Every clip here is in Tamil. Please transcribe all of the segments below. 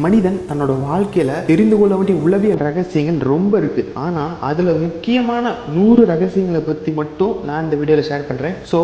மனிதன் தன்னோட வாழ்க்கையில தெரிந்து கொள்ள வேண்டிய உளவியல் ரகசியங்கள் ரொம்ப இருக்கு. ஆனா அதுல முக்கியமான 100 ரகசியங்களை பத்தி மட்டும் நான் இந்த வீடியோல ஷேர் பண்றேன். ஸோ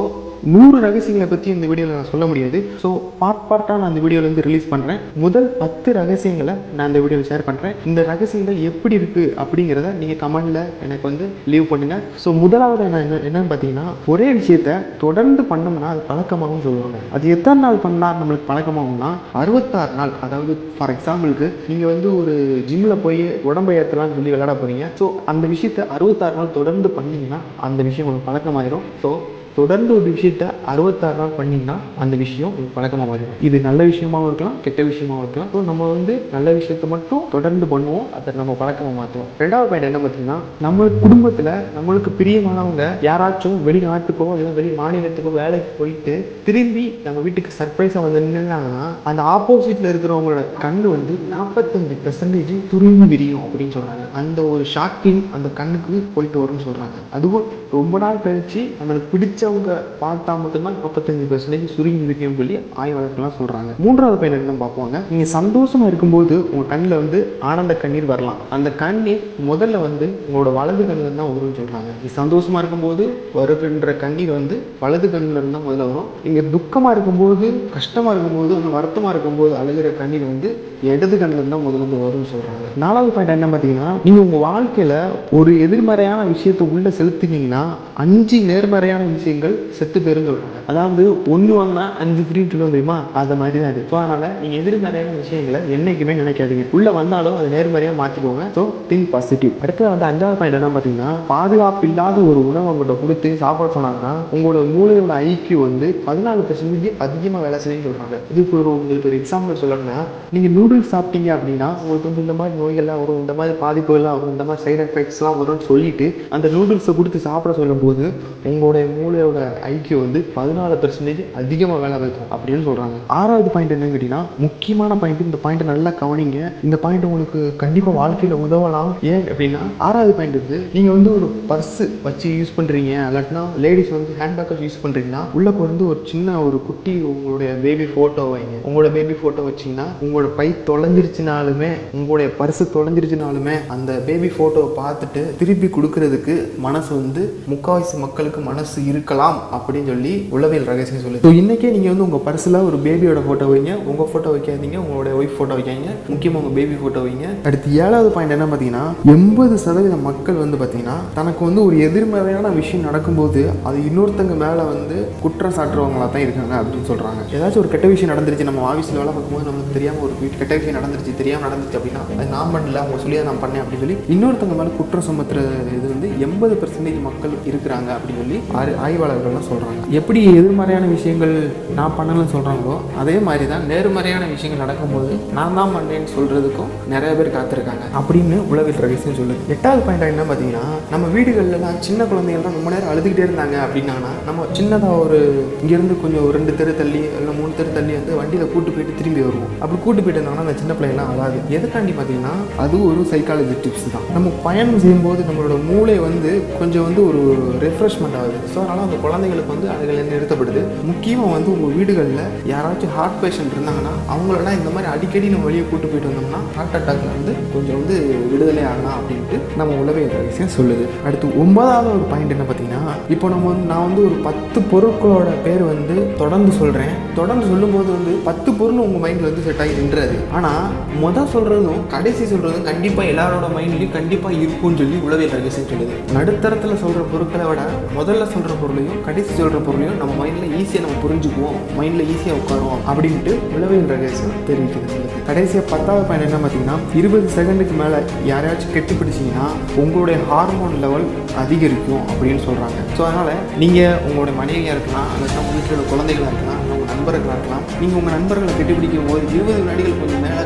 100 ரகசியங்களை பற்றி இந்த வீடியோவில் நான் சொல்ல முடியாது. ஸோ பார்ட்டாக நான் இந்த வீடியோலேருந்து ரிலீஸ் பண்ணுறேன். முதல் 10 ரகசியங்களை நான் இந்த வீடியோவில் ஷேர் பண்ணுறேன். இந்த ரகசியங்கள் எப்படி இருக்குது அப்படிங்கிறத நீங்கள் கமெண்டில் எனக்கு வந்து லீவ் பண்ணுங்கள். ஸோ முதலாவது நான் என்னன்னு பார்த்தீங்கன்னா, ஒரே விஷயத்தை தொடர்ந்து பண்ணோம்னா அது பழக்கமாகவும் சொல்லுவாங்க. அது எத்தனை நாள் பண்ணால் நம்மளுக்கு பழக்கமாகும்னா 66 நாள். அதாவது ஃபார் எக்ஸாம்பிளுக்கு நீங்கள் வந்து ஒரு ஜிம்மில் போய் உடம்பை ஏற்றலாம்னு சொல்லி விளையாட போகிறீங்க. ஸோ அந்த விஷயத்தை 66 நாள் தொடர்ந்து பண்ணிங்கன்னா அந்த விஷயம் உங்களுக்கு பழக்கமாயிரும். ஸோ தொடர்ந்து ஒரு விஷயத்த 66 நாள் பண்ணிங்கன்னா அந்த விஷயம் பழக்கமாக மாறிடும். இது நல்ல விஷயமாகவும் இருக்கலாம், கெட்ட விஷயமாகவும் இருக்கலாம். ஸோ நம்ம வந்து நல்ல விஷயத்த மட்டும் தொடர்ந்து பண்ணுவோம், அதை நம்ம பழக்கமாக மாற்றுவோம். ரெண்டாவது பாயிண்ட் என்ன பார்த்தீங்கன்னா, நம்ம குடும்பத்தில் நம்மளுக்கு பிரியமானவங்க யாராச்சும் வெளிநாட்டுக்கோ இல்லை வெளி மாநிலத்துக்கோ வேலைக்கு போயிட்டு திரும்பி நம்ம வீட்டுக்கு சர்ப்ரைஸாக வந்து நின்றுனாங்கன்னா அந்த ஆப்போசிட்டில் இருக்கிறவங்களோட கண்ணு வந்து 45% துரும்பி விரியும் அப்படின்னு சொல்கிறாங்க. அந்த ஒரு ஷாக்கிங் அந்த கண்ணுக்கு போயிட்டு வரும்னு சொல்கிறாங்க. அதுவும் ரொம்ப நாள் கழிச்சு நம்மளுக்கு பிடிச்சவங்க பார்த்தா மட்டும்தான் 45% சுருங்கி விரியும் சொல்லி ஆய்வாளர்கள்லாம் சொல்கிறாங்க. மூன்றாவது பாயிண்ட் என்ன பார்ப்போங்க, நீங்கள் சந்தோஷமாக இருக்கும்போது உங்கள் கண்ணில் வந்து ஆனந்த கண்ணீர் வரலாம். அந்த கண்ணீர் முதல்ல வந்து உங்களோட வலது கண்ணில் தான் வரும்னு சொல்கிறாங்க. நீங்கள் சந்தோஷமாக இருக்கும்போது வருகின்ற கண்ணீர் வந்து வலது கண்ணில் இருந்தால் முதல்ல வரும். நீங்கள் துக்கமாக இருக்கும்போது, கஷ்டமாக இருக்கும்போது, அந்த வருத்தமாக இருக்கும்போது அழுகிற கண்ணீர் வந்து இடது கண்ணில் தான் முதல்ல வரும்னு சொல்கிறாங்க. நாலாவது பாயிண்ட் என்ன பார்த்தீங்கன்னா, நீங்கள் உங்கள் வாழ்க்கையில் ஒரு எதிர்மறையான விஷயத்தை உள்ளே செலுத்தினீங்கன்னா 5 நேர்மறையான விஷயங்கள் செத்து பேருன்னு சொல்கிறாங்க. அதாவது 1 வாங்கினா 5 ஃப்ரீன்னு சொல்லுவோம் தெரியுமா, அது மாதிரி தான் இது. ஸோ அதனால் நீங்கள் எதிர்மறையான விஷயங்களை என்றைக்குமே நினைக்காதீங்க. உள்ளே வந்தாலும் அதை நேர்மறையாக மாற்றிக்கோங்க. So think positive. அடுத்து வந்து 5வது பாயிண்ட் என்ன பார்த்தீங்கன்னா, பாதுகாப்பு இல்லாத ஒரு உணவு அவங்கள்ட்ட கொடுத்து சாப்பிட சொன்னாங்கன்னா உங்களோட மூளையோட ஐக்கியூ வந்து 14% அதிகமாக வேலை செய்ய சொல்கிறாங்க. இதுக்கு உங்களுக்கு ஒரு எக்ஸாம்பிள் சொல்லணும்னா, நீங்கள் நூடுல்ஸ் சாப்பிட்டீங்க அப்படின்னா உங்களுக்கு வந்து இந்த மாதிரி நோய்கள்லாம் வரும், இந்த மாதிரி பாதிப்புகள்லாம் வரும், இந்த மாதிரி சைட் எஃபெக்ட்ஸ்லாம் வரும்னு சொல்லிட்டு அந்த நூடுல்ஸை கொடுத்து சாப்பிட சொல்லும்போது உங்களுடைய மூளையோட ஐக்கியூ வந்து 14% அதிகமாக வேலை வைக்கும் அப்படின்னு சொல்கிறாங்க. 6வது பாயிண்ட் என்னன்னு கேட்டிங்கன்னா, முக்கியமான பாயிண்ட். இந்த பாயிண்ட்டை நல்லா கவனிங்க. இந்த பாயிண்ட் உங்களுக்கு கண்டிப்பாக வாழ்க்கையில் உதவலாம். ஏன் அப்படின்னா, 6வது பாயிண்ட் வந்து நீங்கள் வந்து ஒரு பர்ஸு வச்சு யூஸ் பண்ணுறீங்க, இல்லாட்டினா லேடிஸ் வந்து ஹேண்ட்பேக்கை யூஸ் பண்ணுறீங்கன்னா உள்ளே வந்து ஒரு சின்ன ஒரு குட்டி உங்களுடைய பேபி ஃபோட்டோ வைங்க. உங்களோட பேபி ஃபோட்டோ வச்சிங்கன்னா உங்களோட பை தொலைஞ்சிருச்சுனாலுமே, உங்களுடைய பர்ஸு தொலைஞ்சிருச்சுனாலுமே அந்த பேபி ஃபோட்டோவை பார்த்துட்டு திருப்பி கொடுக்கறதுக்கு மனசு வந்து முக்கால்வாசி மக்களுக்கு மனசு இருக்கலாம் அப்படின்னு சொல்லி உளவியல் ரகசியம் சொல்லுது. ஸோ இன்றைக்கே நீங்கள் வந்து உங்கள் பர்ஸில் ஒரு பேபியோட ஃபோட்டோ வைங்க. உங்கள் ஃபோட்டோ வைக்காதீங்க, உங்களுடைய ஒய்ஃப் ஃபோட்டோ வைக்காதீங்க, முக்கியமாக உங்கள் பேபி ஃபோட்டோ வைங்க. அடுத்து 7வது பாயிண்ட் என்ன பார்த்தீங்கன்னா, 80% மக்கள் வந்து பார்த்தீங்கன்னா தனக்கு வந்து ஒரு எதிர்மறையான விஷயம் நடக்கும்போது அது இன்னொருத்தங்க மேலே வந்து குற்றம் சாட்டுறவங்களா தான் இருக்காங்க அப்படின்னு சொல்கிறாங்க. ஏதாச்சும் ஒரு கெட்ட விஷயம் நடந்துருச்சு, நம்ம ஆஃபீஸில் வேலை பார்க்கும்போது நமக்கு தெரியாமல் ஒரு கெட்ட விஷயம் நடந்துருச்சு, தெரியாமல் நடந்துச்சு அப்படின்னா அது நான் பண்ணல, அவங்க சொல்லி நான் பண்ணேன் அப்படின்னு சொல்லி இன்னொருத்தங்க மேலே குற்றம் சுமத்துற இது வந்து 80% மக்கள் இருக்கிறாங்க அப்படின்னு சொல்லி ஆய்வாளர்கள்லாம் சொல்கிறாங்க. எப்படி எதிர்மறையான விஷயங்கள் நான் பண்ணலன்னு சொல்கிறாங்களோ அதே மாதிரி தான் நேர்மறையான விஷயங்கள் நடக்கும்போது நான் தான் பண்ணேன்னு சொல்கிறதுக்கும் நிறைய பேர் காத்திருக்காங்க அப்படின்னு உளவியல் ரகசியம் சொல்லுது. 8வது பாயிண்ட் என்ன பார்த்தீங்கன்னா, நம்ம வீடுகள்லாம் சின்ன குழந்தைகள்லாம் ரொம்ப நேரம் அழுதுகிட்டே இருந்தாங்க அப்படின்னாங்கன்னா நம்ம சின்னதாக ஒரு இங்கேருந்து கொஞ்சம் 2 தெரு தள்ளி இல்லை 3 தெரு தள்ளி வந்து வண்டியில் கூட்டு போயிட்டு திரும்பி வருவோம். அப்படி கூட்டு போயிட்டு இருந்தாங்கன்னா அந்த சின்ன பிள்ளைகள்லாம் அழாது. எதுக்காண்டி பார்த்தீங்கன்னா அது ஒரு சைக்காலஜி டிப்ஸ் தான். நம்ம பயணம் செய்யும்போது நம்மளோட மூளை வந்து கொஞ்சம் வந்து ஒரு ரெஃப்ரெஷ்மெண்ட் ஆகுது. ஸோ அதனால் அந்த குழந்தைங்களுக்கு வந்து அதுகள் நிறுத்தப்படுது. முக்கியமாக வந்து உங்கள் வீடுகளில் யாராச்சும் ஹார்ட் பேஷண்ட் இருந்தாங்கன்னா அவங்களெல்லாம் இந்த மாதிரி அடிக்கடி நம்ம வெளியே கூட்டு போயிட்டு வந்தோம்னா ஹார்ட் அட்டாக்ல வந்து கொஞ்சம் வந்து விடுதலை ஆகலாம் அப்படின்ட்டு நம்ம உளவியல் ரகசியம் சொல்லுது. அடுத்து 9வது ஒரு பாயிண்ட் என்ன பார்த்தீங்கன்னா, இப்போ நான் வந்து ஒரு 10 பொருட்களோட பேர் வந்து தொடர்ந்து சொல்கிறேன். தொடர்ந்து சொல்லும்போது வந்து 10 பொருள் உங்கள் மைண்டில் வந்து செட் ஆகி நின்றாது. ஆனால் சொல்கிறதும் கடைசி சொல்கிறதும் கண்டிப்பாக எல்லாரோட மைண்ட்லையும் கண்டிப்பாக இருக்கும்னு சொல்லி உளவியல் ரகசியம் சொல்லுது. நடுத்தரத்தில் சொல்கிற பொருட்களை விட முதல்ல சொல்கிற பொருளையும் கடைசி சொல்கிற பொருளையும் நம்ம மைண்டில் ஈஸியாக நம்ம புரிஞ்சுக்குவோம், மைண்டில் ஈஸியாக உட்காருவோம் அப்படின்ட்டு உளவியல் ரகசியம் தெரிவிக்கிறது. கடைசியாக 10வது பாயிண்ட் என்ன பார்த்தீங்கன்னா, 20 செகண்டுக்கு மேலே யாரையாச்சும் கெட்டி பிடிச்சிங்கன்னா உங்களுடைய ஹார்மோன் லெவல் அதிகரிக்கும் அப்படின்னு சொல்கிறாங்க. ஸோ அதனால் நீங்கள் உங்களுடைய மனைவியாக இருக்கலாம், அல்லது உங்கள் வீட்டில் குழந்தைகளாக இருக்கலாம், உங்கள் நண்பர்களாக இருக்கலாம், நீங்கள் உங்கள் நண்பர்களை கெட்டிப்பிடிக்கும் போது 20 வினாடிகள் கொஞ்சம் மேலே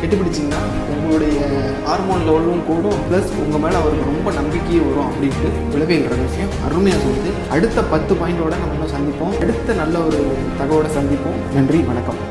கெட்டிப்பிடிச்சிங்கன்னா உங்களுடைய ஹார்மோன் லெவலும் கூடும், ப்ளஸ் உங்கள் மேலே அவருக்கு ரொம்ப நம்பிக்கையே வரும் அப்படின்ட்டு உளவியல் ரகசியம் அருமையாக சொல்லுது. அடுத்த 10 பாயிண்டோட நம்ம சந்திப்போம். அடுத்த நல்ல ஒரு தகவலை சந்திப்போம். நன்றி, வணக்கம்.